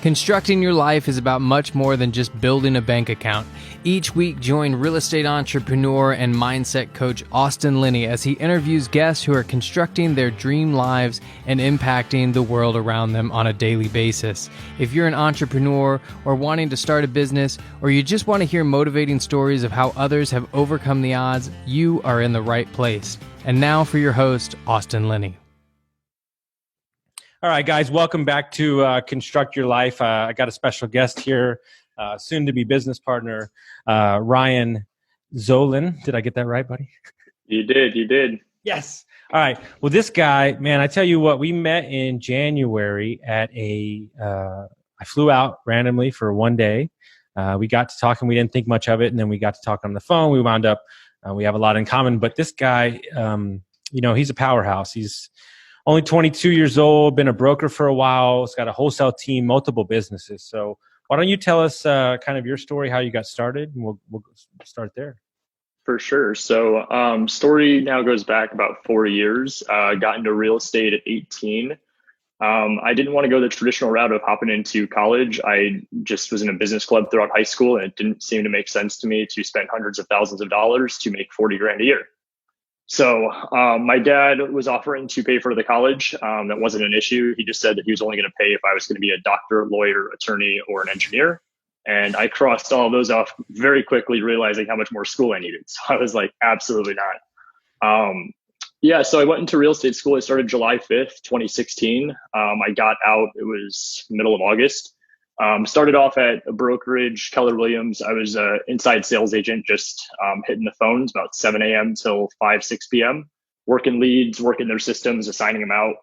Constructing your life is about much more than just building a bank account. Each week, join real estate entrepreneur and mindset coach Austin Linney as he interviews guests who are constructing their dream lives and impacting the world around them on a daily basis. If you're an entrepreneur or wanting to start a business, or you just want to hear motivating stories of how others have overcome the odds, you are in the right place. And now for your host, Austin Linney. All right, guys, welcome back to Construct Your Life. I got a special guest here, soon-to-be business partner, Ryan Zolin. Did I get that right, buddy? You did. Yes. All right. Well, this guy, man, I tell you what, we met in January at I flew out randomly for one day. We got to talking. We didn't think much of it, and then we got to talk on the phone. We wound up, we have a lot in common. But this guy, he's a powerhouse. He's only 22 years old, been a broker for a while. He's got a wholesale team, multiple businesses. So why don't you tell us kind of your story, how you got started, and we'll start there. For sure. So story now goes back about 4 years. Got into real estate at 18. I didn't want to go the traditional route of hopping into college. I just was in a business club throughout high school, and it didn't seem to make sense to me to spend hundreds of thousands of dollars to make 40 grand a year. So my dad was offering to pay for the college. That wasn't an issue. He just said that he was only going to pay if I was going to be a doctor, lawyer, attorney, or an engineer. And I crossed all of those off very quickly, realizing how much more school I needed. So I was like, absolutely not. So I went into real estate school. I started July 5th, 2016. I got out, it was middle of August. Started off at a brokerage, Keller Williams. I was an inside sales agent, just hitting the phones about 7 a.m. till 5, 6 p.m., working leads, working their systems, assigning them out.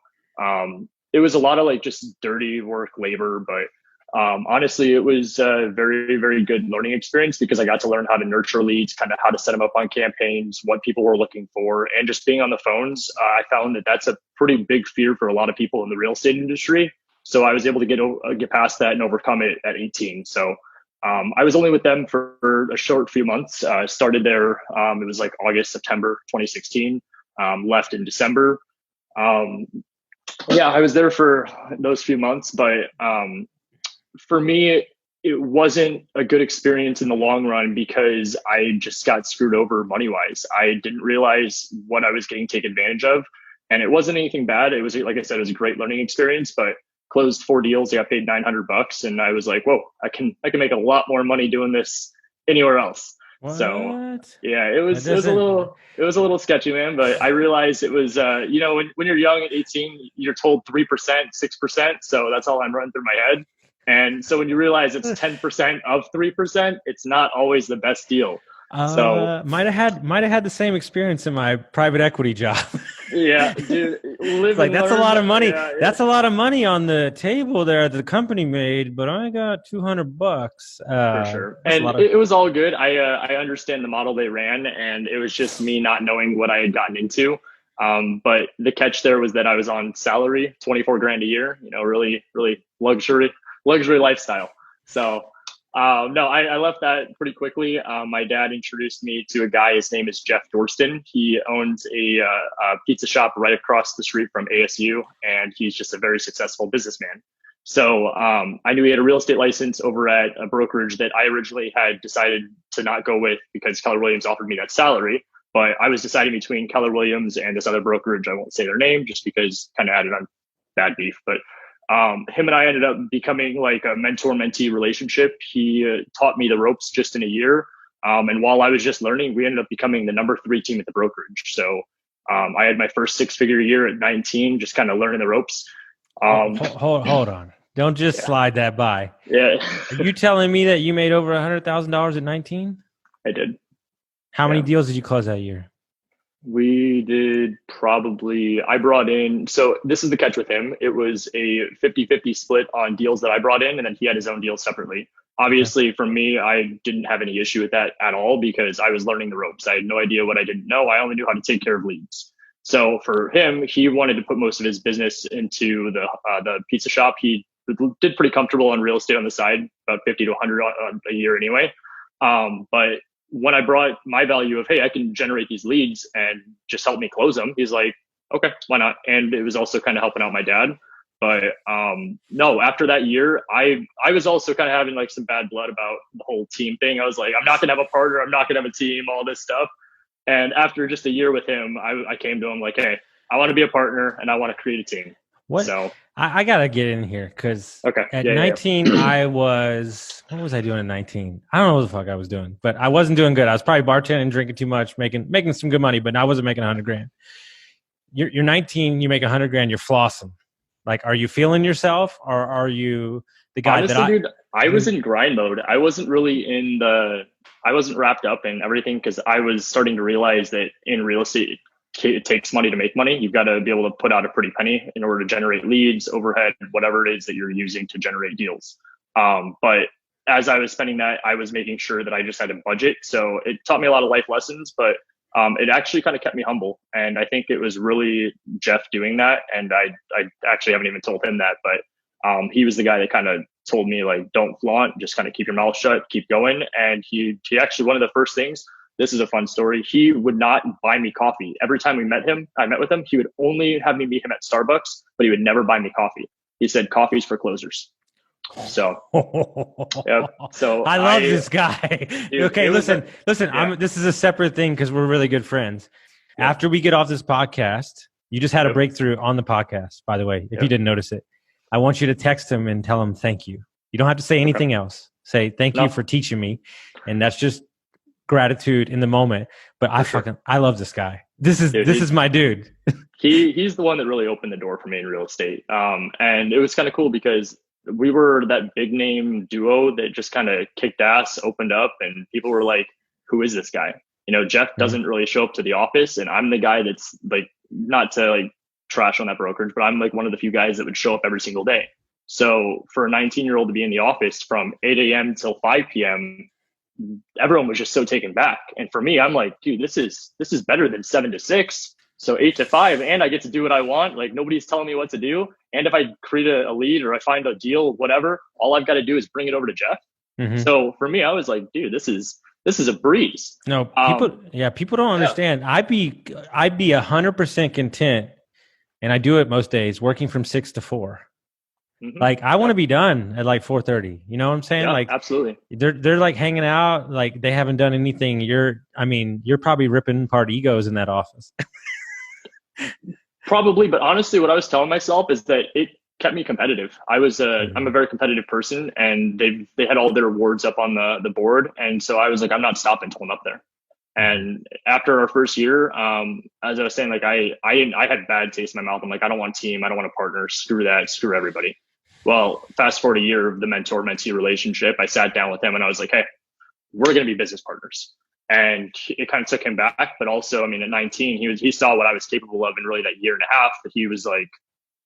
It was a lot of like just dirty work, labor, but honestly, it was a very, very good learning experience because I got to learn how to nurture leads, kind of how to set them up on campaigns, what people were looking for, and just being on the phones. I found that that's a pretty big fear for a lot of people in the real estate industry. So I was able to get past that and overcome it at 18. So I was only with them for a short few months. Started there, it was like August, September 2016, left in December. I was there for those few months, but for me, it wasn't a good experience in the long run because I just got screwed over money-wise. I didn't realize what I was getting taken advantage of. And it wasn't anything bad. It was, like I said, it was a great learning experience, but closed 4 deals. I got paid $900, and I was like, "Whoa, I can make a lot more money doing this anywhere else." What? So yeah, it was a little sketchy, man. But I realized it was, when you're young at 18, you're told 3%, 6%. So that's all I'm running through my head. And so when you realize it's 10% of 3%, it's not always the best deal. So might have had the same experience in my private equity job. Yeah, dude. That's a lot of money. Yeah. That's a lot of money on the table there that the company made, but I got $200. For sure. And it was all good. I understand the model they ran, and it was just me not knowing what I had gotten into. But the catch there was that I was on salary, 24 grand a year, really, really luxury lifestyle. So I left that pretty quickly. My dad introduced me to a guy. His name is Jeff Dorston. He owns a pizza shop right across the street from ASU, and he's just a very successful businessman. So I knew he had a real estate license over at a brokerage that I originally had decided to not go with because Keller Williams offered me that salary. But I was deciding between Keller Williams and this other brokerage. I won't say their name just because kind of added on bad beef, but him and I ended up becoming like a mentor-mentee relationship. He taught me the ropes just in a year. And while I was just learning, we ended up becoming the number 3 team at the brokerage. So I had my first 6-figure year at 19, just kind of learning the ropes. Hold on. Don't just slide that by. Yeah. Are you telling me that you made over $100,000 at 19? I did. How many deals did you close that year? We did I brought in, so this is the catch with him. It was a 50-50 split on deals that I brought in, and then he had his own deals separately. Obviously, for me, I didn't have any issue with that at all because I was learning the ropes. I had no idea what I didn't know. I only knew how to take care of leads. So for him, he wanted to put most of his business into the pizza shop. He did pretty comfortable on real estate on the side, about 50 to 100 a year anyway. But when I brought my value of, hey, I can generate these leads and just help me close them, he's like, okay, why not? And it was also kind of helping out my dad. But no, after that year, I was also kind of having like some bad blood about the whole team thing. I was like, I'm not gonna have a partner, I'm not gonna have a team, all this stuff. And after just a year with him, I came to him like, hey, I want to be a partner and I want to create a team. What? So I gotta get in here because at 19 I was, what was I doing at 19? I don't know what the fuck I was doing, but I wasn't doing good. I was probably bartending, drinking too much, making some good money, but I wasn't making 100 grand. You're 19, you make 100 grand, you're flossing. Like, are you feeling yourself, or are you the guy? Honestly, dude, I was in grind mode. I wasn't really I wasn't wrapped up in everything because I was starting to realize that in real estate, it takes money to make money. You've got to be able to put out a pretty penny in order to generate leads, overhead, whatever it is that you're using to generate deals. But as I was spending that, I was making sure that I just had a budget. So it taught me a lot of life lessons, but it actually kind of kept me humble. And I think it was really Jeff doing that. And I actually haven't even told him that, but he was the guy that kind of told me, like, don't flaunt, just kind of keep your mouth shut, keep going. And he actually, one of the first things, this is a fun story, he would not buy me coffee. Every time I met with him, he would only have me meet him at Starbucks, but he would never buy me coffee. He said, coffee's for closers. So, yep. So I love this guy. Dude, okay, listen. Yeah. This is a separate thing because we're really good friends. Yeah. After we get off this podcast, you just had a breakthrough on the podcast, by the way, if you didn't notice it. I want you to text him and tell him thank you. You don't have to say anything else. Say thank you for teaching me. And that's just gratitude in the moment. But I love this guy. This is my dude. He's the one that really opened the door for me in real estate. And it was kind of cool because we were that big name duo that just kind of kicked ass, opened up, and people were like, who is this guy? You know, Jeff doesn't really show up to the office, and I'm the guy that's like, not to like trash on that brokerage, but I'm like one of the few guys that would show up every single day. So for a 19-year-old to be in the office from 8 a.m. till 5 p.m., everyone was just so taken back. And for me, I'm like, dude, this is better than 7 to 6. So 8 to 5, and I get to do what I want. Like, nobody's telling me what to do. And if I create a lead or I find a deal, whatever, all I've got to do is bring it over to Jeff. Mm-hmm. So for me, I was like, dude, this is a breeze. No, people don't understand. I'd be 100% content, and I do it most days, working from 6 to 4. Mm-hmm. Like, I want to be done at like 4:30. You know what I'm saying? Yeah, like, absolutely. They're like hanging out, like they haven't done anything. You're probably ripping apart egos in that office. Probably, but honestly, what I was telling myself is that it kept me competitive. I'm a very competitive person, and they had all their awards up on the board, and so I was like, I'm not stopping until I'm up there. And after our first year, as I was saying, like I had bad taste in my mouth. I'm like, I don't want a team, I don't want a partner. Screw that, screw everybody. Well, fast forward a year of the mentor-mentee relationship, I sat down with him and I was like, hey, we're going to be business partners. And it kind of took him back, but also, I mean, at 19, he saw what I was capable of in really that year and a half, that he was like,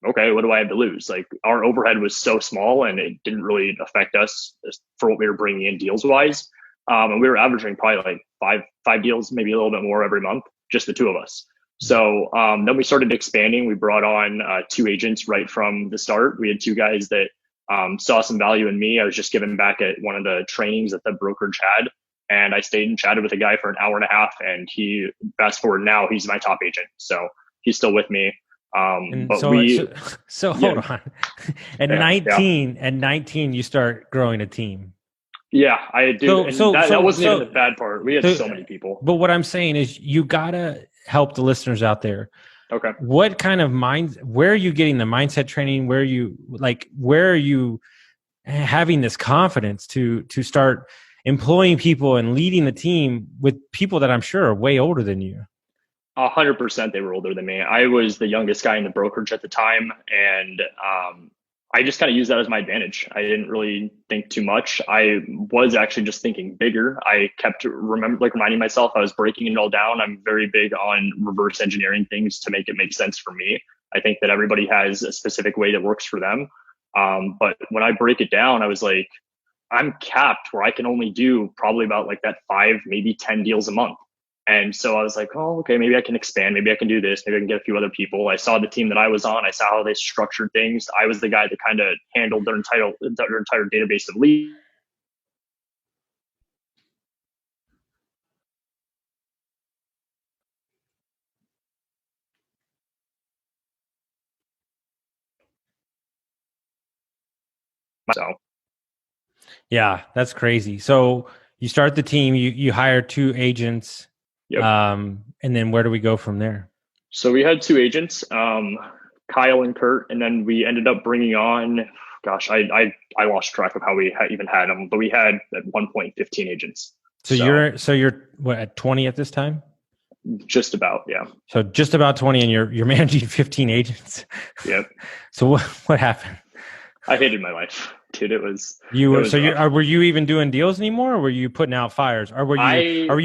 okay, what do I have to lose? Like, our overhead was so small and it didn't really affect us for what we were bringing in deals wise. And we were averaging probably like five deals, maybe a little bit more every month, just the two of us. So then we started expanding. We brought on 2 agents right from the start. We had 2 guys that saw some value in me. I was just giving back at one of the trainings that the brokerage had. And I stayed and chatted with a guy for an hour and a half, and he, fast forward now, he's my top agent. So he's still with me. But hold on. At 19, you start growing a team. Yeah, I do. That wasn't even the bad part. We had so many people. But what I'm saying is, you gotta help the listeners out there. Okay. What kind of where are you getting the mindset training? Where are you having this confidence to start employing people and leading the team with people that I'm sure are way older than you? 100% they were older than me. I was the youngest guy in the brokerage at the time, and I just kind of used that as my advantage. I didn't really think too much. I was actually just thinking bigger. I kept reminding myself I was breaking it all down. I'm very big on reverse engineering things to make it make sense for me. I think that everybody has a specific way that works for them. But when I break it down, I was like, I'm capped where I can only do probably about like that 5, maybe 10 deals a month. And so I was like, oh, okay, maybe I can expand. Maybe I can do this. Maybe I can get a few other people. I saw the team that I was on. I saw how they structured things. I was the guy that kind of handled their entire database of leads. So yeah, that's crazy. So you start the team, you hire 2 agents. Yep. And then where do we go from there? So we had 2 agents, Kyle and Kurt, and then we ended up bringing on, gosh, I lost track of how we even had them, but we had at one point 15 agents. So you're what, at 20 at this time? Just about, yeah. So just about 20, and you're managing 15 agents. Yep. So what happened? I hated my life, dude. Were you even doing deals anymore, or were you putting out fires, or were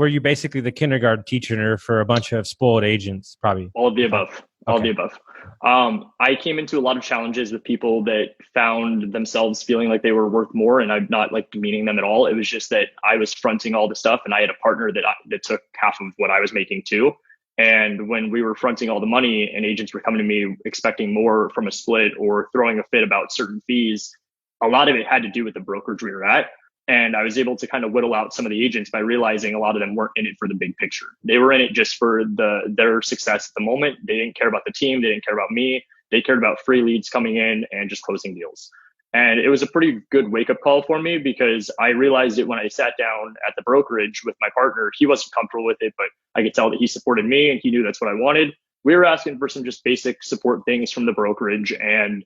you basically the kindergarten teacher for a bunch of spoiled agents? Probably all of the above. All of the above. I came into a lot of challenges with people that found themselves feeling like they were worth more, and I'm not like demeaning them at all. It was just that I was fronting all the stuff, and I had a partner that took half of what I was making too. And when we were fronting all the money and agents were coming to me expecting more from a split or throwing a fit about certain fees, a lot of it had to do with the brokerage we were at. And I was able to kind of whittle out some of the agents by realizing a lot of them weren't in it for the big picture. They were in it just for their success at the moment. They didn't care about the team. They didn't care about me. They cared about free leads coming in and just closing deals. And it was a pretty good wake up call for me, because I realized it when I sat down at the brokerage with my partner. He wasn't comfortable with it, but I could tell that he supported me and he knew that's what I wanted. We were asking for some just basic support things from the brokerage, and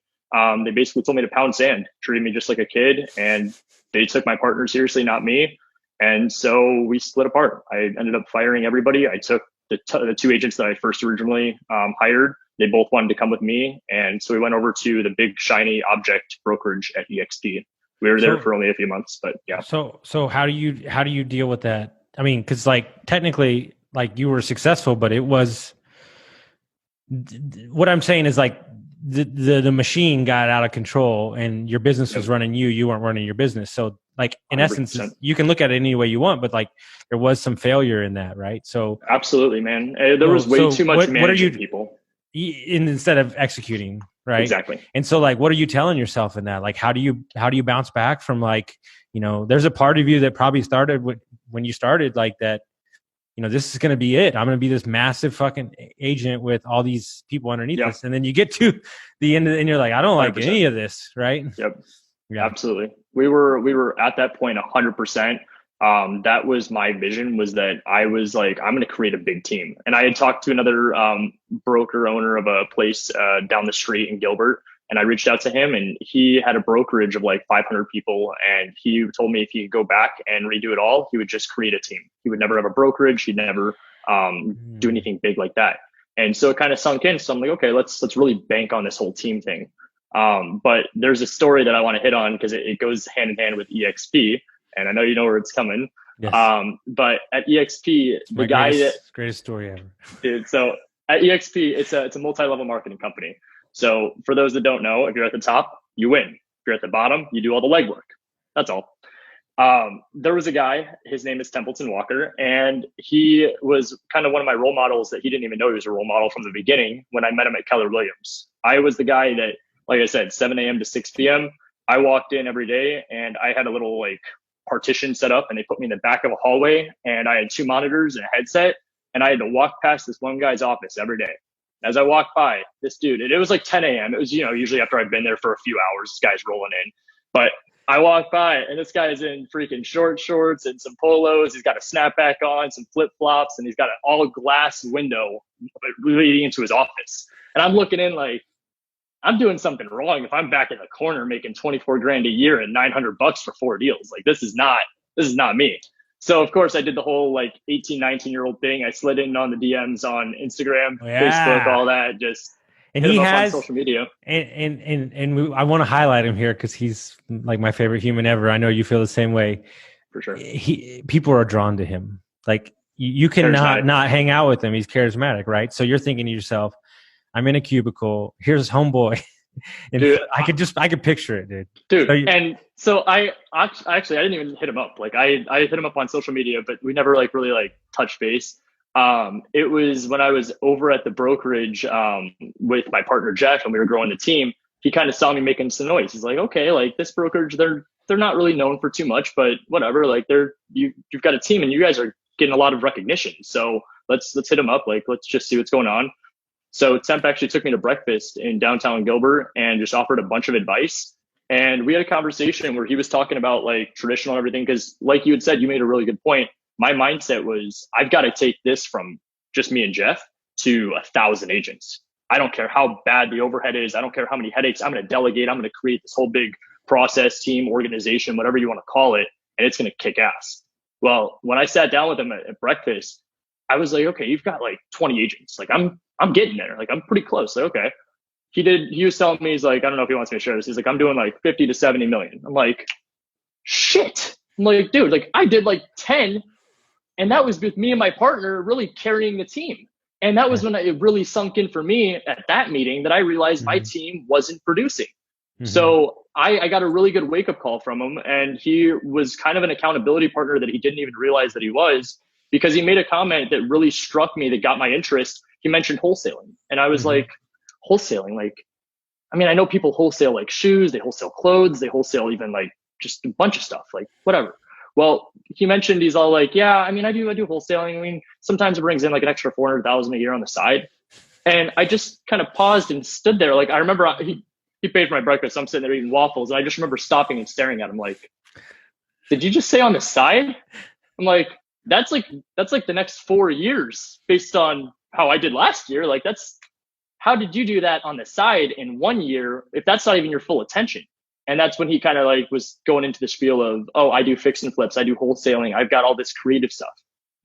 they basically told me to pound sand, treated me just like a kid, and they took my partner seriously, not me. And so we split apart. I ended up firing everybody. I took the 2 agents that I first originally hired. They both wanted to come with me. And so we went over to the big shiny object brokerage at EXP. We were there for only a few months, but yeah. So how do you deal with that? I mean, cause like technically like you were successful, but it was, what I'm saying is like the machine got out of control and your business was running you weren't running your business. So like in 100%. Essence, you can look at it any way you want, but like there was some failure in that, right? So absolutely, man. There was way too much managing people. Instead of executing, right? Exactly. And so like, what are you telling yourself in that? Like, how do you bounce back from like, there's a part of you that probably started when you started like that, this is going to be it. I'm going to be this massive fucking agent with all these people underneath us. And then you get to the end and you're like, I don't like 100%. Any of this. Right. Yep. Yeah. Absolutely. We were at that point 100%. That was my vision, was that I was like, I'm going to create a big team. And I had talked to another broker owner of a place down the street in Gilbert. And I reached out to him, and he had a brokerage of like 500 people. And he told me if he could go back and redo it all, he would just create a team. He would never have a brokerage. He'd never do anything big like that. And so it kind of sunk in. So I'm like, okay, let's really bank on this whole team thing. But there's a story that I want to hit on, because it goes hand in hand with EXP. And I know you know where it's coming. Yes. But at EXP, the guy greatest story ever. Dude, so at EXP, it's a multi-level marketing company. So for those that don't know, if you're at the top, you win. If you're at the bottom, you do all the legwork. That's all. There was a guy, his name is Templeton Walker, and he was kind of one of my role models that he didn't even know he was a role model from the beginning when I met him at Keller Williams. I was the guy that, like I said, 7 a.m. to 6 p.m., I walked in every day, and I had a little like partition set up, and they put me in the back of a hallway, and I had 2 monitors and a headset, and I had to walk past this one guy's office every day. As I walked by, this dude, and it was like 10 a.m. It was, usually after I've been there for a few hours, this guy's rolling in. But I walked by, and this guy's in freaking shorts and some polos. He's got a snapback on, some flip-flops, and he's got an all-glass window leading into his office. And I'm looking in like, I'm doing something wrong if I'm back in the corner making 24 grand a year and $900 for 4 deals. Like, this is not me. So of course I did the whole like 18, 19-year-old thing. I slid in on the DMs on Instagram, Facebook, all that. Just and he has on social media. And I want to highlight him here because he's like my favorite human ever. I know you feel the same way. For sure. People are drawn to him. Like you cannot not hang out with him. He's charismatic, right? So you're thinking to yourself, I'm in a cubicle. Here's homeboy. And dude, I could picture it, dude. So I didn't even hit him up. Like I hit him up on social media, but we never like really like touched base. It was when I was over at the brokerage with my partner Jeff, and we were growing the team. He kind of saw me making some noise. He's like, okay, like this brokerage, they're not really known for too much, but whatever. Like you've got a team, and you guys are getting a lot of recognition. So let's hit him up. Like let's just see what's going on. So Temp actually took me to breakfast in downtown Gilbert and just offered a bunch of advice. And we had a conversation where he was talking about like traditional and everything. Cause like you had said, you made a really good point. My mindset was, I've got to take this from just me and Jeff to 1,000 agents. I don't care how bad the overhead is. I don't care how many headaches. I'm going to delegate. I'm going to create this whole big process, team, organization, whatever you want to call it. And it's going to kick ass. Well, when I sat down with him at breakfast, I was like, okay, you've got like 20 agents. Like I'm getting there. Like I'm pretty close. Like, okay. He was telling me, he's like, I don't know if he wants me to share this. He's like, I'm doing like 50 to 70 million. I'm like, shit. I'm like, dude, like I did like 10. And that was with me and my partner really carrying the team. And that was when it really sunk in for me at that meeting that I realized my team wasn't producing. So I got a really good wake-up call from him. And he was kind of an accountability partner that he didn't even realize that he was, because he made a comment that really struck me, that got my interest. He mentioned wholesaling. And I was like, wholesaling? Like, I mean, I know people wholesale like shoes, they wholesale clothes, they wholesale even like just a bunch of stuff, like whatever. Well, he mentioned, he's all like, yeah, I mean, I do wholesaling. I mean, sometimes it brings in like an extra 400,000 a year on the side. And I just kind of paused and stood there. Like, I remember he paid for my breakfast. I'm sitting there eating waffles. And I just remember stopping and staring at him like, did you just say on the side? I'm like, that's like the next 4 years based on how I did last year. Like how did you do that on the side in 1 year if that's not even your full attention? And that's when he kind of like was going into the spiel of, oh, I do fix and flips. I do wholesaling. I've got all this creative stuff.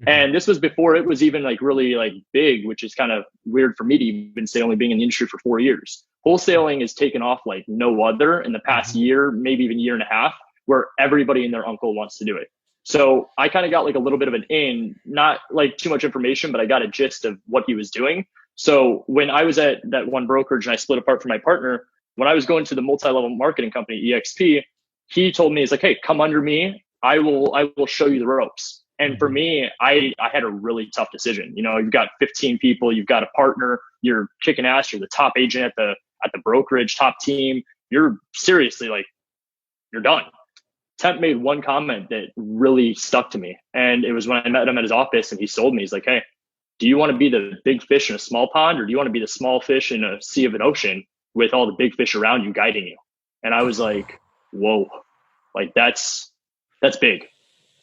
And this was before it was even like really like big, which is kind of weird for me to even say, only being in the industry for 4 years. Wholesaling has taken off like no other in the past year, maybe even year and a half, where everybody and their uncle wants to do it. So I kind of got like a little bit of an in, not like too much information, but I got a gist of what he was doing. So when I was at that one brokerage and I split apart from my partner, when I was going to the multi-level marketing company, EXP, he told me, he's like, hey, come under me. I will show you the ropes. And for me, I had a really tough decision. You know, you've got 15 people, you've got a partner, you're kicking ass, you're the top agent at the brokerage, top team. You're seriously like, you're done. Temp made one comment that really stuck to me. And it was when I met him at his office and he sold me. He's like, hey, do you want to be the big fish in a small pond, or do you want to be the small fish in a sea of an ocean with all the big fish around you guiding you? And I was like, whoa, like that's big.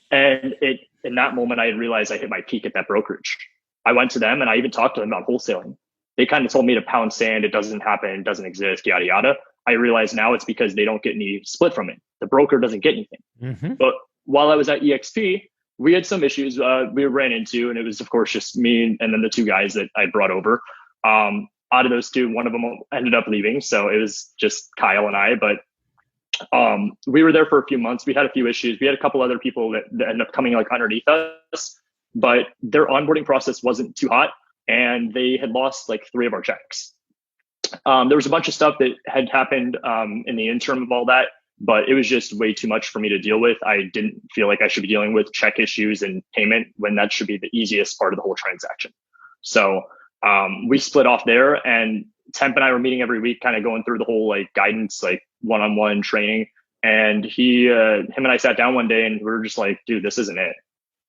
And in that moment, I had realized I hit my peak at that brokerage. I went to them and I even talked to them about wholesaling. They kind of told me to pound sand. It doesn't happen. It doesn't exist, yada, yada. I realize now it's because they don't get any split from it. The broker doesn't get anything. But while I was at EXP, we had some issues we ran into, and it was, of course, just me and then the two guys that I brought over. Out of those two, one of them ended up leaving. So it was just Kyle and I, but we were there for a few months. We had a few issues. We had a couple other people that ended up coming like underneath us, but their onboarding process wasn't too hot, and they had lost like 3 of our checks. There was a bunch of stuff that had happened in the interim of all that, but it was just way too much for me to deal with. I didn't feel like I should be dealing with check issues and payment when that should be the easiest part of the whole transaction. So we split off there, and Temp and I were meeting every week, kind of going through the whole like guidance, like one-on-one training. And him and I sat down one day and we were just like, dude, this isn't it.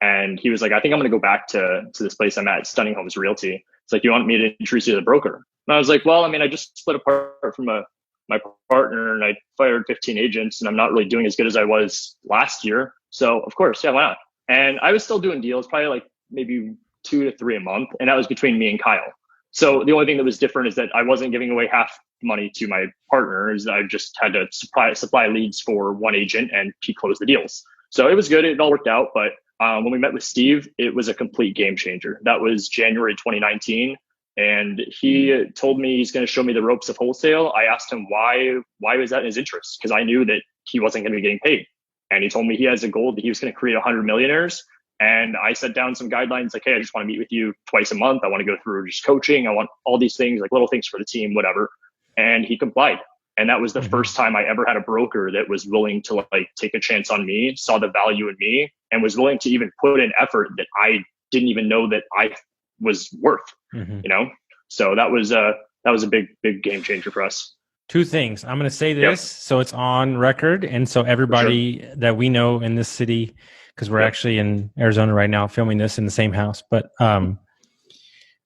And he was like, I think I'm going to go back to this place I'm at, Stunning Homes Realty. It's like, you want me to introduce you to the broker? And I was like, well, I mean, I just split apart from my partner and I fired 15 agents, and I'm not really doing as good as I was last year. So of course, yeah, why not? And I was still doing deals, probably like maybe 2 to 3 a month. And that was between me and Kyle. So the only thing that was different is that I wasn't giving away half money to my partners. I just had to supply leads for one agent, and he closed the deals. So it was good. It all worked out. But when we met with Steve, it was a complete game changer. That was January 2019. And he told me he's going to show me the ropes of wholesale. I asked him why was that in his interest? Because I knew that he wasn't going to be getting paid. And he told me he has a goal that he was going to create 100 millionaires. And I set down some guidelines like, hey, I just want to meet with you twice a month. I want to go through just coaching. I want all these things, like little things for the team, whatever. And he complied. And that was the first time I ever had a broker that was willing to like take a chance on me, saw the value in me, and was willing to even put in effort that I didn't even know that I was worth, you know? So that was a big game changer for us. 2 things. I'm going to say this so it's on record. And so everybody that we know in this city, because we're actually in Arizona right now filming this in the same house. But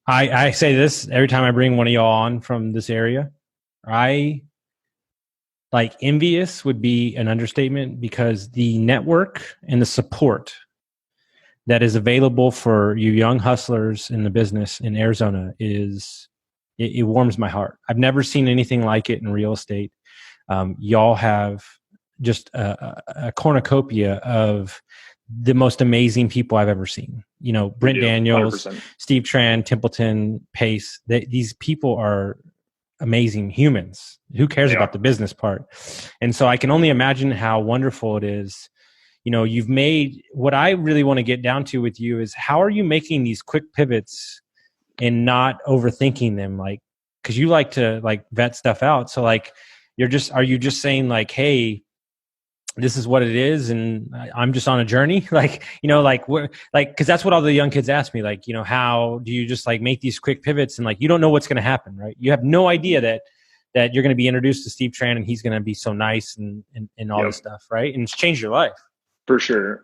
I say this every time I bring one of y'all on from this area. like envious would be an understatement, because the network and the support that is available for you young hustlers in the business in Arizona it warms my heart. I've never seen anything like it in real estate. Y'all have just a cornucopia of the most amazing people I've ever seen. You know, Brent Daniels, 100%. Steve Tran, Templeton, Pace. These people are amazing humans. Who cares about the business part? And so I can only imagine how wonderful it is. You know, you've made, what I really want to get down to with you is, how are you making these quick pivots and not overthinking them? Like, cause you like to like vet stuff out. So like, are you just saying like, hey, this is what it is, and I'm just on a journey? Like, you know, like cause that's what all the young kids ask me. Like, you know, how do you just like make these quick pivots, and like, you don't know what's going to happen, right? You have no idea that you're going to be introduced to Steve Tran and he's going to be so nice and all this stuff. Right. And it's changed your life. For sure.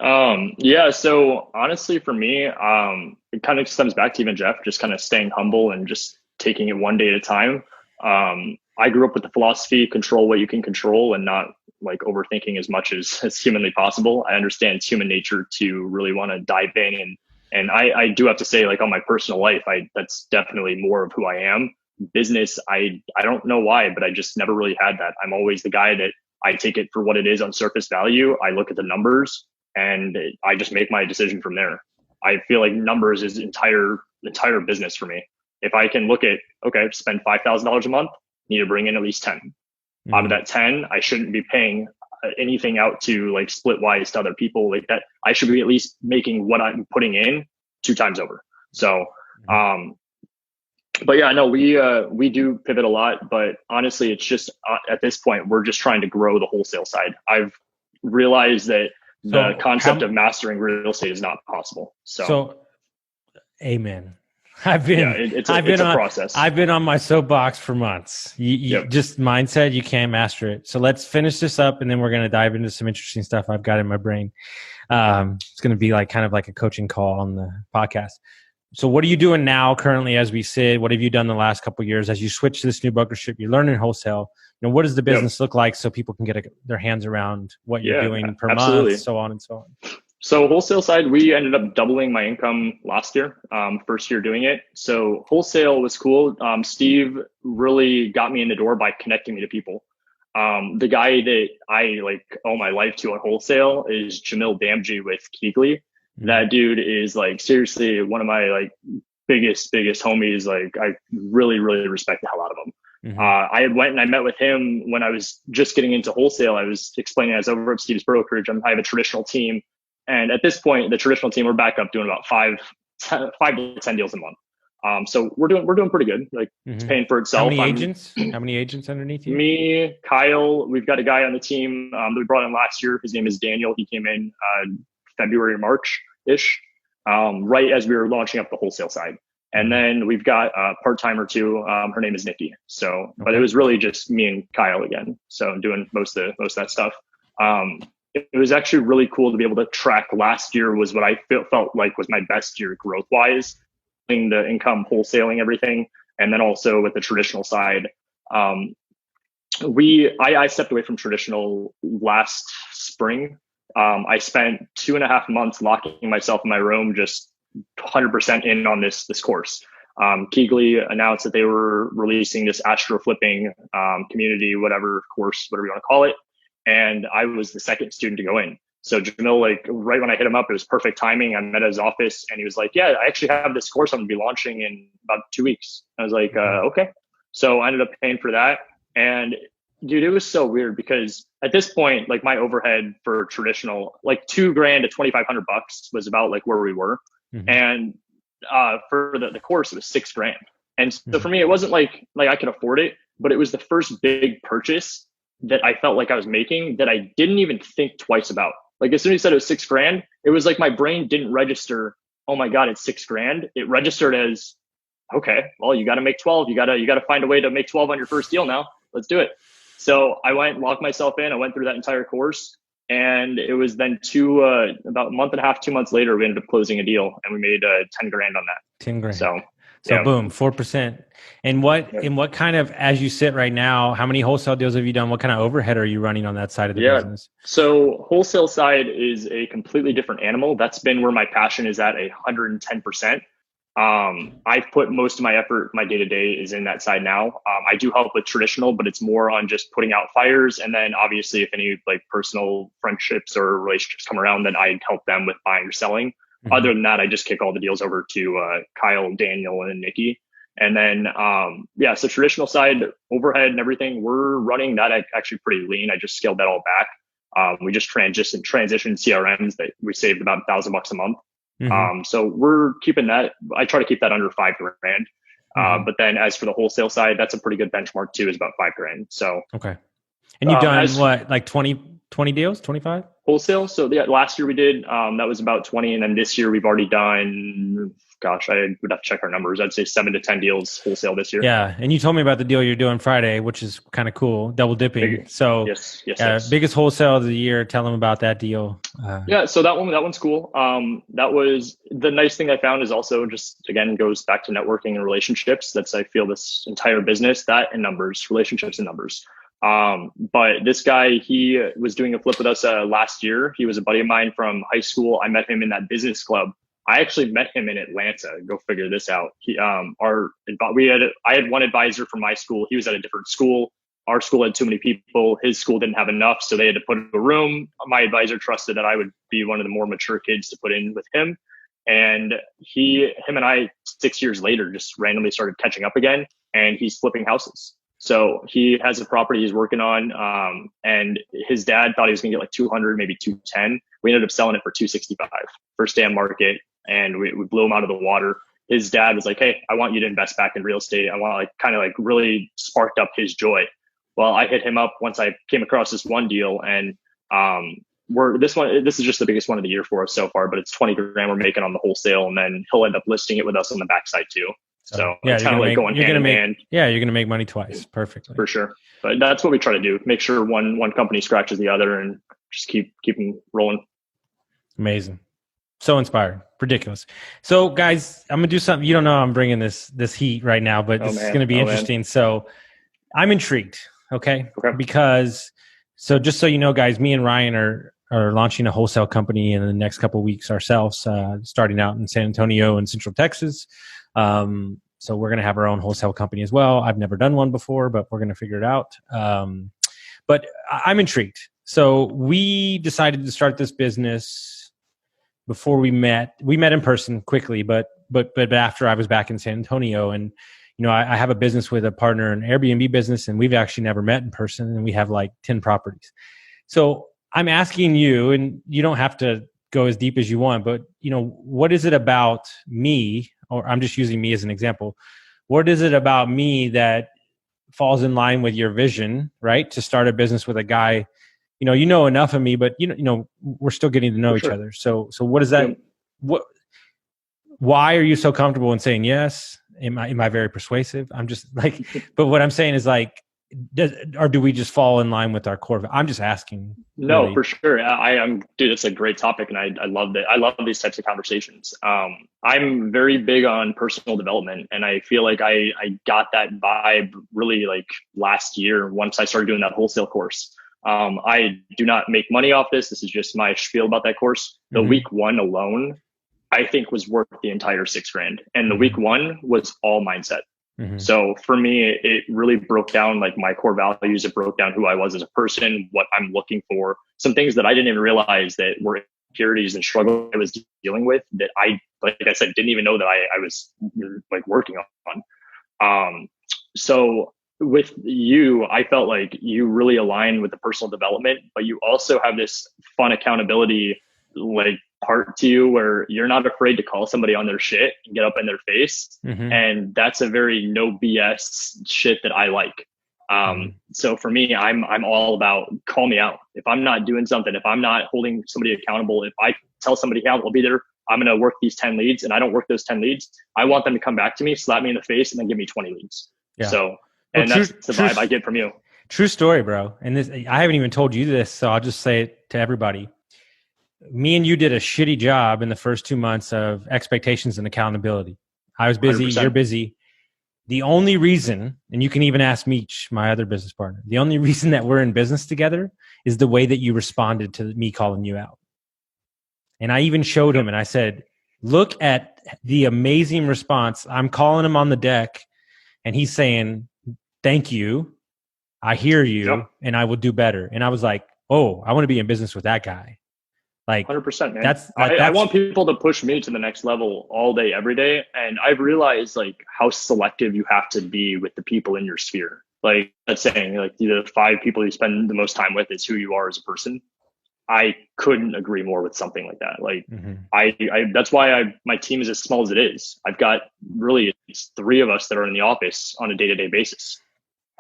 So honestly, for me, it kind of stems back to even Jeff, just kind of staying humble and just taking it one day at a time. I grew up with the philosophy, control what you can control and not like overthinking as much as humanly possible. I understand it's human nature to really want to dive in. And I do have to say, like, on my personal life, that's definitely more of who I am. Business, I don't know why, but I just never really had that. I'm always the guy that I take it for what it is on surface value. I look at the numbers and I just make my decision from there. I feel like numbers is entire business for me. If I can look at, okay, spend $5,000 a month, need to bring in at least 10. Mm-hmm. Out of that 10, I shouldn't be paying anything out to like split wise to other people like that. I should be at least making what I'm putting in 2 times over. So, but yeah, no, we do pivot a lot, but honestly, it's just at this point, we're just trying to grow the wholesale side. I've realized that the concept of mastering real estate is not possible. So amen. It's a process. I've been on my soapbox for months. You just mindset, you can't master it. So let's finish this up, and then we're going to dive into some interesting stuff I've got in my brain. It's going to be like kind of like a coaching call on the podcast. So what are you doing now currently as we sit? What have you done the last couple of years as you switch to this new brokership? You're learning wholesale. You know, what does the business look like so people can get their hands around what you're doing per month, so on and so on? So wholesale side, we ended up doubling my income last year, first year doing it. So wholesale was cool. Steve really got me in the door by connecting me to people. The guy that I like owe my life to on wholesale is Jamil Damji with Keegley. That dude is like seriously one of my like biggest homies. Like I really respect the hell out of him. I had went and I met with him when I was just getting into wholesale. I was explaining I was over at Steve's brokerage. I have a traditional team. And at this point, the traditional team, we're back up doing about 5 to 10 deals a month. So we're doing pretty good. Like it's paying for itself. How many agents underneath you? Me, Kyle, we've got a guy on the team that we brought in last year. His name is Daniel. He came in February or March-ish, right as we were launching up the wholesale side. And then we've got a part-time or two. Her name is Nikki. So, but it was really just me and Kyle again. So doing most of that stuff. It was actually really cool to be able to track. Last year was what I felt like was my best year growth-wise, the income, wholesaling everything, and then also with the traditional side. I stepped away from traditional last spring. I spent 2.5 months locking myself in my room, just 100% in on this course. Keegley announced that they were releasing this astro flipping community, whatever course, whatever you want to call it. And I was the second student to go in. So Jamil, like right when I hit him up, it was perfect timing. I met at his office and he was like, yeah, I actually have this course I'm going to be launching in about 2 weeks. I was like, okay. So I ended up paying for that. And dude, it was so weird because at this point, like my overhead for traditional, like $2,000 to $2,500 was about like where we were. And for the course, it was $6,000. And so for me, it wasn't like I could afford it, but it was the first big purchase that I felt like I was making that I didn't even think twice about. Like as soon as he said it was $6,000, it was like my brain didn't register, oh my God, it's $6,000. It registered as, okay, well, you got to make 12. You got to find a way to make 12 on your first deal now. Let's do it. So I went, locked myself in. I went through that entire course. And it was then about a month and a half, 2 months later, we ended up closing a deal and we made $10,000 on that. $10,000. So So boom, 4%. And what kind of, as you sit right now, how many wholesale deals have you done? What kind of overhead are you running on that side of the business? So wholesale side is a completely different animal. That's been where my passion is at 110%. I've put most of my effort, my day-to-day is in that side now. I do help with traditional, but it's more on just putting out fires. And then obviously if any like personal friendships or relationships come around, then I help them with buying or selling. Mm-hmm. Other than that, I just kick all the deals over to Kyle, Daniel, and Nikki. And then, so traditional side, overhead and everything, we're running that actually pretty lean. I just scaled that all back. We just transitioned CRMs that we saved about $1,000 a month. Mm-hmm. So we're keeping that. I try to keep that under $5,000. Mm-hmm. But then as for the wholesale side, that's a pretty good benchmark too, is about $5,000. So, okay. And you've done what, like 20 deals, 25 wholesale? So last year we did, that was about 20. And then this year we've already done, I would have to check our numbers. I'd say 7 to 10 deals wholesale this year. Yeah. And you told me about the deal you're doing Friday, which is kind of cool. Double dipping. So yes. Biggest wholesale of the year. Tell them about that deal. So that one's cool. That was the nice thing I found is also just, again, goes back to networking and relationships. That's, I feel, this entire business, that and numbers, relationships and numbers. But this guy, he was doing a flip with us last year. He was a buddy of mine from high school. I met him in that business club. I actually met him in Atlanta. Go figure this out. I had one advisor from my school. He was at a different school. Our school had too many people. His school didn't have enough, so they had to put in a room. My advisor trusted that I would be one of the more mature kids to put in with him. And him and I, 6 years later, just randomly started catching up again. And he's flipping houses. So he has a property he's working on, and his dad thought he was going to get like 200, maybe 210. We ended up selling it for 265, first day on market, and we blew him out of the water. His dad was like, "Hey, I want you to invest back in real estate. I want to kind of really sparked up his joy." Well, I hit him up once I came across this one deal, and this is just the biggest one of the year for us so far, but it's 20 grand we're making on the wholesale, and then he'll end up listing it with us on the backside too. So it's kind of like going hand in hand. Yeah, you're going to make money twice. Perfectly. For sure. But that's what we try to do. Make sure one company scratches the other and just keep them rolling. Amazing. So inspired. Ridiculous. So guys, I'm going to do something. You don't know I'm bringing this heat right now, but this is going to be interesting. Man. So I'm intrigued. Okay. Because just so you know, guys, me and Ryan are launching a wholesale company in the next couple of weeks ourselves, starting out in San Antonio and Central Texas. So we're going to have our own wholesale company as well. I've never done one before, but we're going to figure it out. But I'm intrigued. So we decided to start this business before we met in person quickly, but after I was back in San Antonio. And, I have a business with a partner, an Airbnb business, and we've actually never met in person, and we have like 10 properties. So I'm asking you, and you don't have to go as deep as you want, but what is it about me, or I'm just using me as an example. What is it about me that falls in line with your vision, right? To start a business with a guy, you know enough of me, but we're still getting to know each other. So what is that? Why are you so comfortable in saying yes? Am I very persuasive? I'm just like, but what I'm saying is like, or do we just fall in line with our core? I'm just asking. No, really. For sure. Dude, it's a great topic, and I love it. I love these types of conversations. I'm very big on personal development, and I feel like I got that vibe really like last year once I started doing that wholesale course. I do not make money off this. This is just my spiel about that course. The week one alone, I think, was worth the entire $6,000, and the week one was all mindset. So for me, it really broke down like my core values. It broke down who I was as a person, what I'm looking for, some things that I didn't even realize that were insecurities and struggle I was dealing with that I, like I said, didn't even know that I was like working on. So with you, I felt like you really align with the personal development, but you also have this fun accountability like part to you where you're not afraid to call somebody on their shit and get up in their face. And that's a very no BS shit that I like. So for me, I'm all about call me out. If I'm not doing something, if I'm not holding somebody accountable, if I tell somebody, I'll be there, I'm going to work these 10 leads and I don't work those 10 leads, I want them to come back to me, slap me in the face, and then give me 20 leads. Yeah. So, and that's the vibe I get from you. True story, bro. And this, I haven't even told you this, so I'll just say it to everybody. Me and you did a shitty job in the first 2 months of expectations and accountability. I was busy. 100%. You're busy. The only reason, and you can even ask Meech, my other business partner, the only reason that we're in business together is the way that you responded to me calling you out. And I even showed him and I said, look at the amazing response. I'm calling him on the deck and he's saying, thank you. I hear you and I will do better. And I was like, oh, I want to be in business with that guy. Like 100%, man. That's I want people to push me to the next level all day, every day. And I've realized like how selective you have to be with the people in your sphere. Like that's saying like the 5 people you spend the most time with is who you are as a person. I couldn't agree more with something like that. Like I that's why my team is as small as it is. I've got really it's 3 of us that are in the office on a day-to-day basis.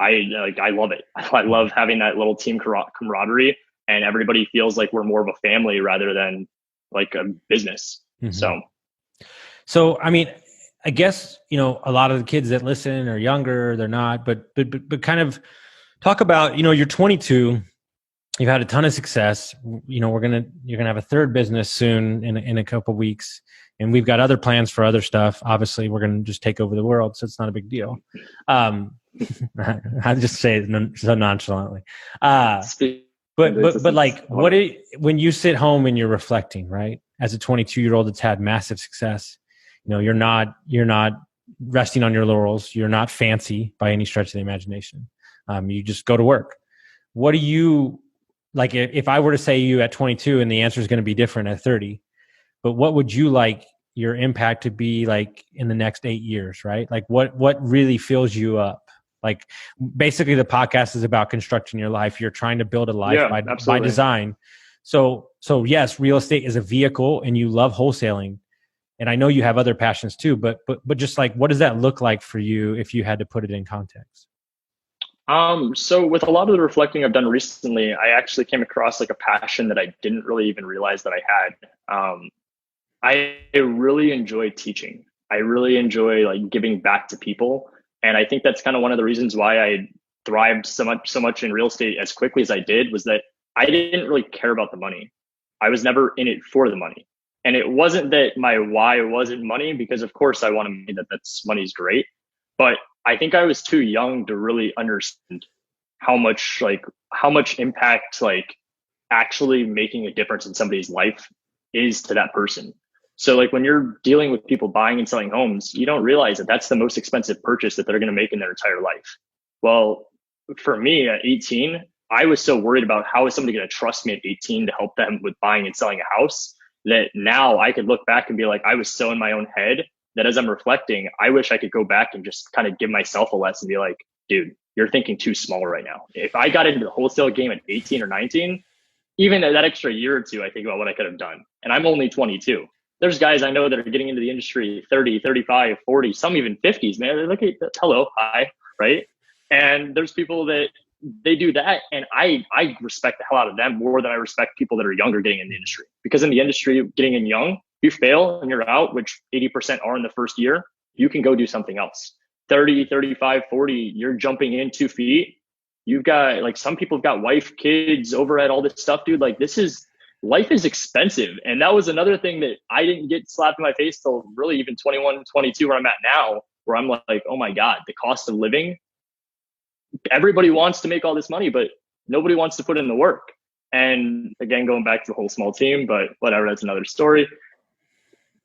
I love it. I love having that little team camaraderie, and everybody feels like we're more of a family rather than like a business. So I mean, I guess, you know, a lot of the kids that listen are younger, they're not, but kind of talk about, you know, you're 22, you've had a ton of success. You know, you're going to have a 3rd business soon in a couple of weeks. And we've got other plans for other stuff. Obviously we're going to just take over the world. So it's not a big deal. I just say it so nonchalantly. But like, when you sit home and you're reflecting, right? As a 22-year-old that's had massive success, you know, you're not resting on your laurels. You're not fancy by any stretch of the imagination. You just go to work. What do you like? If I were to say you at 22, and the answer is going to be different at 30, but what would you like your impact to be like in the next 8 years, right? Like what really fills you up? Like basically the podcast is about constructing your life. You're trying to build a life by design. So yes, real estate is a vehicle and you love wholesaling. And I know you have other passions too, but just like, what does that look like for you if you had to put it in context? So with a lot of the reflecting I've done recently, I actually came across like a passion that I didn't really even realize that I had. I really enjoy teaching. I really enjoy like giving back to people. And I think that's kind of one of the reasons why I thrived so much in real estate as quickly as I did, was that I didn't really care about the money. I was never in it for the money. And it wasn't that my why wasn't money, because of course I want to mean that money's great. But I think I was too young to really understand how much impact like actually making a difference in somebody's life is to that person. So like when you're dealing with people buying and selling homes, you don't realize that that's the most expensive purchase that they're going to make in their entire life. Well, for me at 18, I was so worried about how is somebody going to trust me at 18 to help them with buying and selling a house, that now I could look back and be like, I was so in my own head that as I'm reflecting, I wish I could go back and just kind of give myself a lesson and be like, dude, you're thinking too small right now. If I got into the wholesale game at 18 or 19, even that extra year or two, I think about what I could have done. And I'm only 22. There's guys I know that are getting into the industry 30, 35, 40, some even 50s, man. They're like, hello, hi, right? And there's people that they do that. And I respect the hell out of them more than I respect people that are younger getting in the industry. Because in the industry, getting in young, you fail and you're out, which 80% are in the first year, you can go do something else. 30, 35, 40, you're jumping in 2 feet. You've got like some people have got wife, kids, overhead, all this stuff, dude. Like life is expensive. And that was another thing that I didn't get slapped in my face till really even 21, 22, where I'm at now, where I'm like, oh my God, the cost of living. Everybody wants to make all this money, but nobody wants to put in the work. And again, going back to the whole small team, but whatever, that's another story.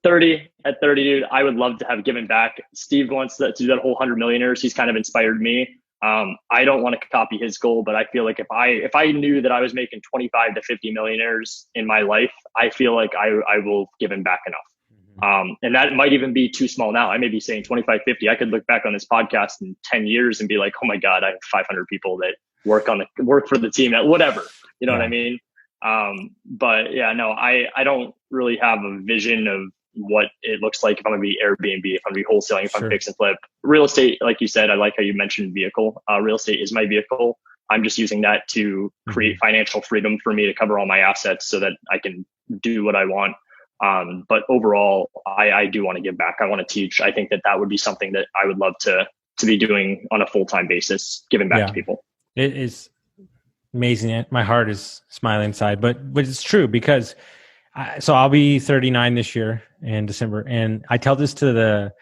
At 30, dude, I would love to have given back. Steve wants to do that whole 100 millionaires. He's kind of inspired me. I don't want to copy his goal, but I feel like if I knew that I was making 25 to 50 millionaires in my life, I feel like I will give him back enough. And that might even be too small now. I may be saying 25, 50. I could look back on this podcast in 10 years and be like, oh my God, I have 500 people that work for the team, whatever, you know what I mean? But yeah, no, I don't really have a vision of what it looks like if I'm going to be Airbnb, if I'm going to be wholesaling, if I'm fix and flip. Real estate, like you said, I like how you mentioned vehicle. Real estate is my vehicle. I'm just using that to create financial freedom for me to cover all my assets so that I can do what I want. But overall, I do want to give back. I want to teach. I think that would be something that I would love to be doing on a full-time basis, giving back to people. It is amazing. My heart is smiling inside, but it's true because so I'll be 39 this year in December. And I tell this to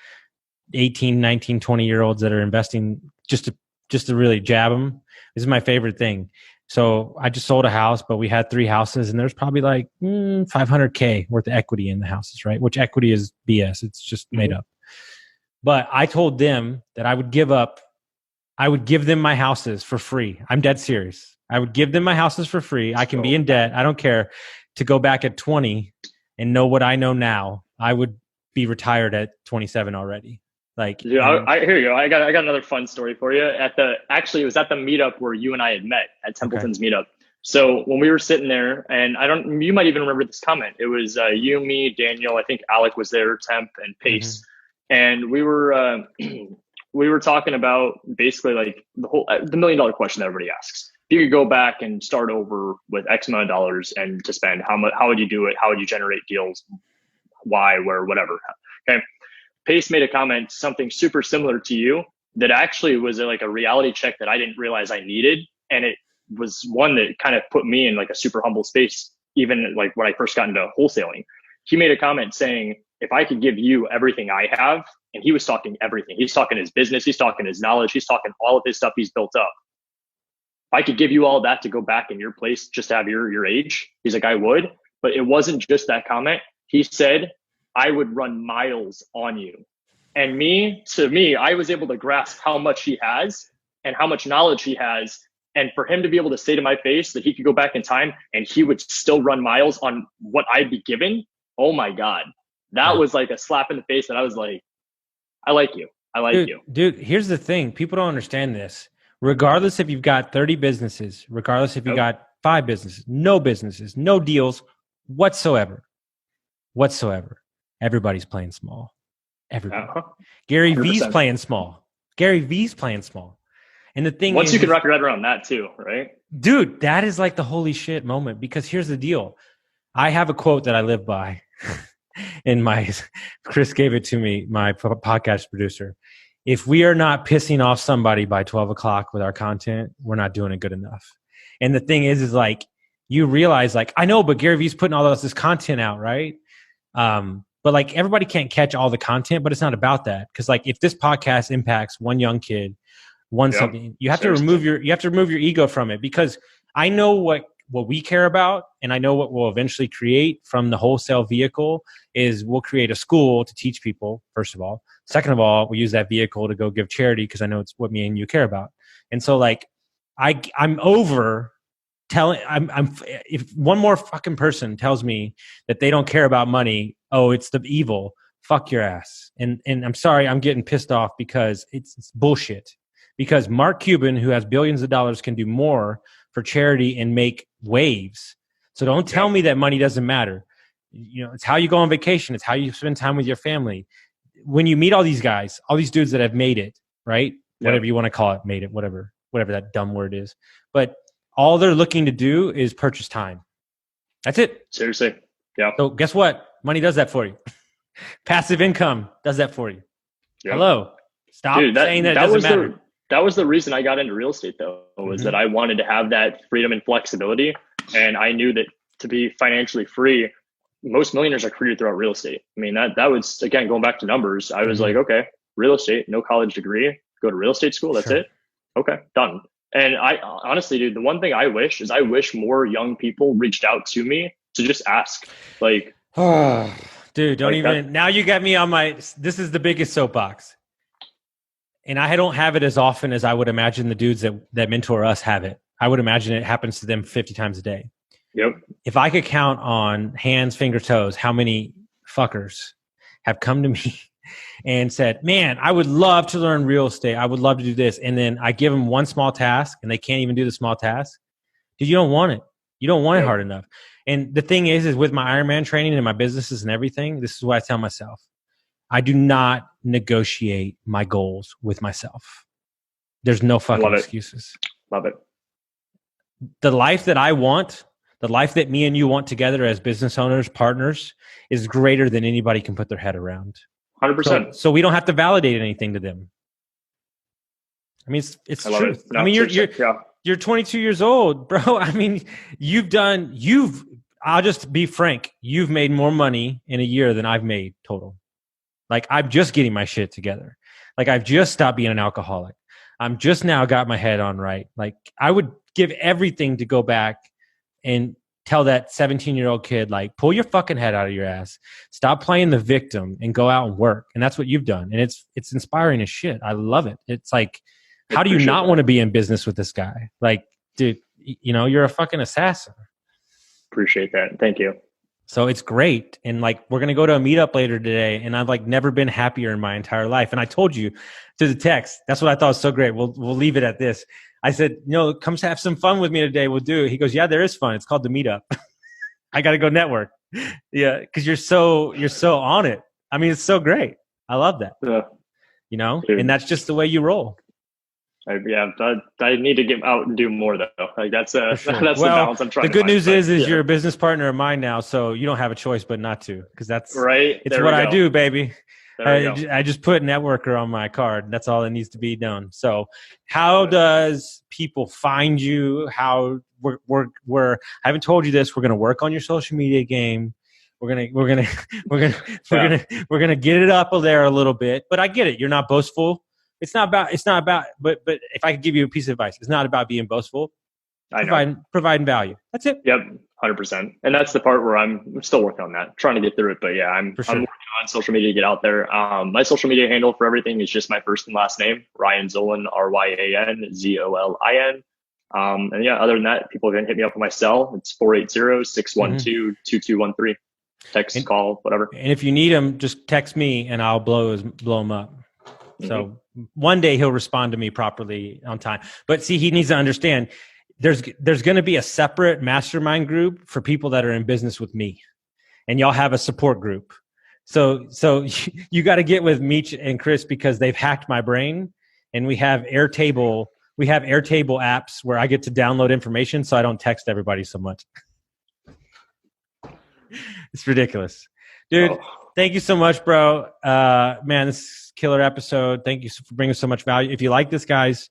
18, 19, 20-year-olds that are investing just to really jab them. This is my favorite thing. So I just sold a house, but we had 3 houses, and there's probably like $500K worth of equity in the houses, right? Which equity is BS. It's just made up. But I told them that I would give them my houses for free. I'm dead serious. I would give them my houses for free. I can be in debt. I don't care. To go back at 20 and know what I know now, I would be retired at 27 already. Like, yeah, here you go. I got another fun story for you. Actually, it was at the meetup where you and I had met at Templeton's meetup. So when we were sitting there, and you might even remember this comment. It was you, me, Daniel. I think Alec was there, Temp, and Pace, and we were talking about basically like the $1 million question that everybody asks. If you could go back and start over with X amount of dollars and to spend, how would you do it? How would you generate deals? Why, where, whatever. Okay. Pace made a comment, something super similar to you, that actually was like a reality check that I didn't realize I needed. And it was one that kind of put me in like a super humble space, even like when I first got into wholesaling. He made a comment saying, if I could give you everything I have, and he was talking everything. He's talking his business. He's talking his knowledge. He's talking all of his stuff he's built up. If I could give you all that to go back in your place, just to have your age, he's like, I would. But it wasn't just that comment. He said, I would run miles on you. And to me, I was able to grasp how much he has and how much knowledge he has. And for him to be able to say to my face that he could go back in time and he would still run miles on what I'd be given. Oh my God. That was like a slap in the face that I was like, I like you. I like you. Dude, here's the thing. People don't understand this. Regardless if you've got 30 businesses, regardless if you got 5 businesses, no deals whatsoever. Everybody's playing small. Everybody. Gary 100%. V's playing small. And the thing once you can wrap your head around that too, right? Dude, that is like the holy shit moment, because here's the deal. I have a quote that I live by. Chris gave it to me, my podcast producer. If we are not pissing off somebody by 12 o'clock with our content, we're not doing it good enough. And the thing is like, you realize like, I know, but Gary Vee's putting all this content out, right? But like everybody can't catch all the content, but it's not about that. Cause like if this podcast impacts one young kid, something, you have to remove your ego from it, because I know what we care about, and I know what we'll eventually create from the wholesale vehicle is we'll create a school to teach people, first of all. Second of all, we'll use that vehicle to go give charity, because I know it's what me and you care about. And so like I'm over telling, if one more fucking person tells me that they don't care about money, oh, it's the evil, fuck your ass. And I'm sorry, I'm getting pissed off, because it's bullshit. Because Mark Cuban, who has billions of dollars, can do more for charity and make waves. So don't tell me that money doesn't matter. You know, it's how you go on vacation. It's how you spend time with your family. When you meet all these guys, all these dudes that have made it, right? Yeah. Whatever you want to call it, made it, whatever that dumb word is. But all they're looking to do is purchase time. That's it. Seriously. Yeah. So guess what? Money does that for you. Passive income does that for you. Yep. Hello. Stop saying that it doesn't matter. That was the reason I got into real estate, though, was that I wanted to have that freedom and flexibility. And I knew that to be financially free, most millionaires are created throughout real estate. I mean, that was, again, going back to numbers. I was like, okay, real estate, no college degree, go to real estate school. That's it. Okay, done. And I honestly, dude, the one thing I wish more young people reached out to me to just ask, like, dude, don't like even, now you got me on this is the biggest soapbox. And I don't have it as often as I would imagine the dudes that mentor us have it. I would imagine it happens to them 50 times a day. Yep. If I could count on hands, fingers, toes, how many fuckers have come to me and said, man, I would love to learn real estate. I would love to do this. And then I give them one small task and they can't even do the small task. Dude, you don't want it. You don't want it hard enough. And the thing is with my Ironman training and my businesses and everything, this is what I tell myself. I do not negotiate my goals with myself. There's no fucking excuses. Love it. The life that I want, the life that me and you want together as business owners, partners, is greater than anybody can put their head around. 100%. So we don't have to validate anything to them. I mean, it's true. No, I mean, you're 22 years old, bro. I mean, I'll just be frank. You've made more money in a year than I've made total. Like, I'm just getting my shit together. Like, I've just stopped being an alcoholic. I'm just now got my head on right. Like, I would give everything to go back and tell that 17-year-old kid, like, pull your fucking head out of your ass. Stop playing the victim and go out and work. And that's what you've done. And it's inspiring as shit. I love it. It's like, how do you not want to be in business with this guy? Like, dude, you know, you're a fucking assassin. Appreciate that. Thank you. So it's great. And like, we're going to go to a meetup later today, and I've like never been happier in my entire life. And I told you to the text, that's what I thought was so great. We'll leave it at this. I said, come have some fun with me today. We'll do it. He goes, yeah, there is fun. It's called the meetup. I got to go network. Yeah. Cause you're so on it. I mean, it's so great. I love that. Yeah. You know, Dude. And that's just the way you roll. I need to get out and do more though. Like that's Sure. the balance I'm trying to The good find. news is you're a business partner of mine now, so you don't have a choice but not to, because that's right. It's what I do, baby. I just put networker on my card. That's all that needs to be done. So how does people find you? How we're I haven't told you this. We're going to work on your social media game. We're gonna get it up there a little bit. But I get it. You're not boastful. It's not about, but if I could give you a piece of advice, it's not about being boastful. Providing value. That's it. Yep. 100%. And that's the part where I'm still working on that, trying to get through it. But yeah, I'm working on social media to get out there. My social media handle for everything is just my first and last name, Ryan Zolin, RyanZolin. And yeah, other than that, people can hit me up on my cell. It's 480-612-2213. Text, call, whatever. And if you need him, just text me and I'll blow him up. So one day he'll respond to me properly on time. But see, he needs to understand there's going to be a separate mastermind group for people that are in business with me, and y'all have a support group. So you got to get with Meech and Chris, because they've hacked my brain, and we have Airtable apps where I get to download information so I don't text everybody so much. It's ridiculous. Dude, thank you so much, bro. Man, this is a killer episode. Thank you for bringing so much value. If you like this, guys,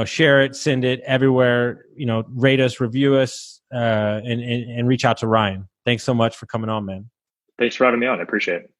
share it, send it everywhere, rate us, review us, and reach out to Ryan. Thanks so much for coming on, man. Thanks for having me on. I appreciate it.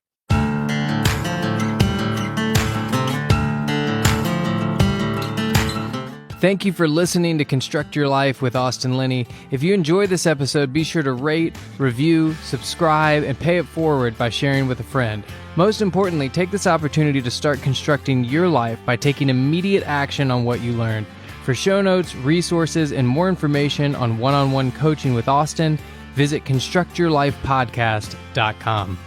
Thank you for listening to Construct Your Life with Austin Linney. If you enjoyed this episode, be sure to rate, review, subscribe, and pay it forward by sharing with a friend. Most importantly, take this opportunity to start constructing your life by taking immediate action on what you learned. For show notes, resources, and more information on one-on-one coaching with Austin, visit constructyourlifepodcast.com.